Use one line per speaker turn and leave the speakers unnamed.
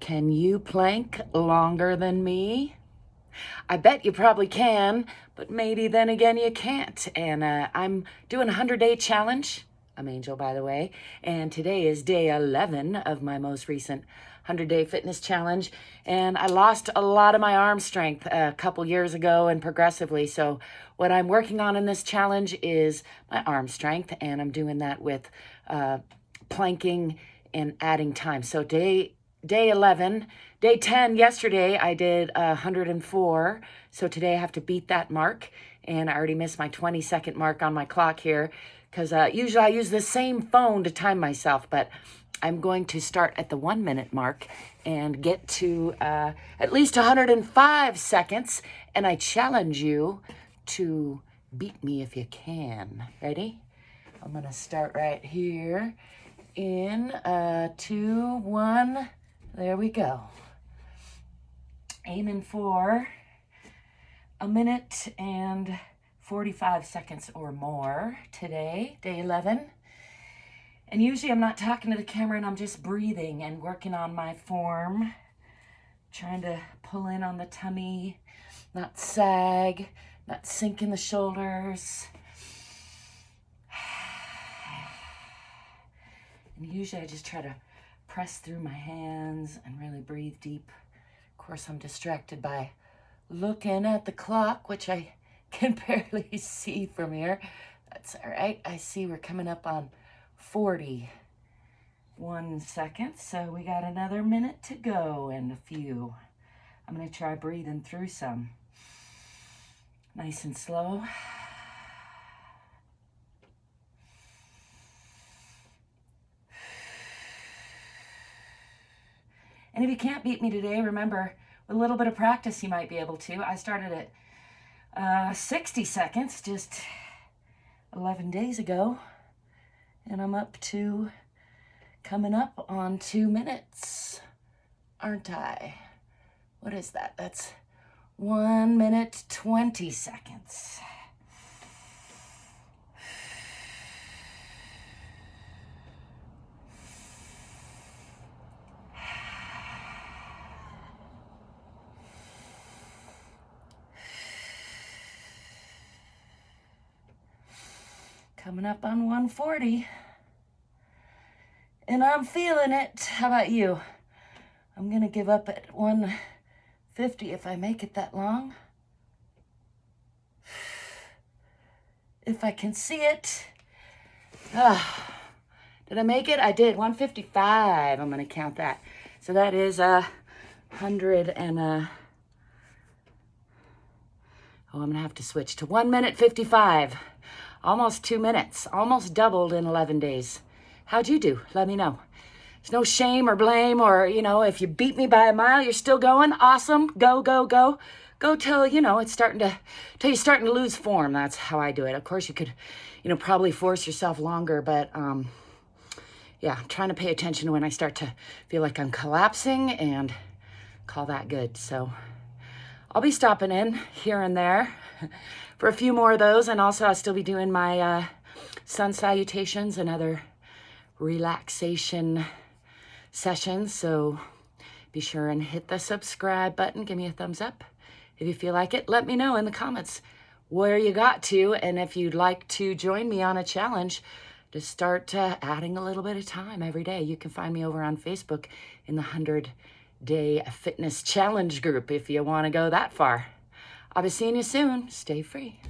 Can you plank longer than me? I bet you probably can, but maybe then again you can't. And I'm doing a 100-day challenge. I'm Angel, by the way. And today is day 11 of my most recent 100-day fitness challenge. And I lost a lot of my arm strength a couple years ago and progressively. So what I'm working on in this challenge is my arm strength. And I'm doing that with planking and adding time. So day 11, day 10 yesterday I did 104. So today I have to beat that mark, and I already missed my 20-second mark on my clock here because usually I use the same phone to time myself, but I'm going to start at the 1 minute mark and get to at least 105 seconds, and I challenge you to beat me if you can. Ready? I'm gonna start right here in 2, 1. There we go. Aiming for a minute and 45 seconds or more today, day 11. And usually I'm not talking to the camera and I'm just breathing and working on my form, trying to pull in on the tummy, not sag, not sink in the shoulders. And usually I just try to press through my hands and really breathe deep. Of course, I'm distracted by looking at the clock, which I can barely see from here. That's all right. I see we're coming up on 41 seconds, so we got another minute to go and a few. I'm going to try breathing through some. Nice and slow. And if you can't beat me today, remember, with a little bit of practice, you might be able to. I started at 60 seconds just 11 days ago, and I'm up to coming up on 2 minutes, aren't I? What is that? That's 1 minute, 20 seconds. Coming up on 140. And I'm feeling it. How about you? I'm going to give up at 150 if I make it that long. If I can see it. Did I make it? I did. 155. I'm going to count that. So that is 100 and oh, I'm going to have to switch to 1 minute 55. Almost 2 minutes, almost doubled in 11 days. How'd you do? Let me know. There's no shame or blame, or, if you beat me by a mile, you're still going. Awesome. Go, go, go. Go till, it's till you're starting to lose form. That's how I do it. Of course, you could, probably force yourself longer, but, yeah, I'm trying to pay attention to when I start to feel like I'm collapsing and call that good. So I'll be stopping in here and there for a few more of those, and also I'll still be doing my sun salutations and other relaxation sessions. So be sure and hit the subscribe button. Give me a thumbs up if you feel like it. Let me know in the comments where you got to, and if you'd like to join me on a challenge to start adding a little bit of time every day. You can find me over on Facebook in the 100-day fitness challenge group if you want to go that far. I'll be seeing you soon. Stay free.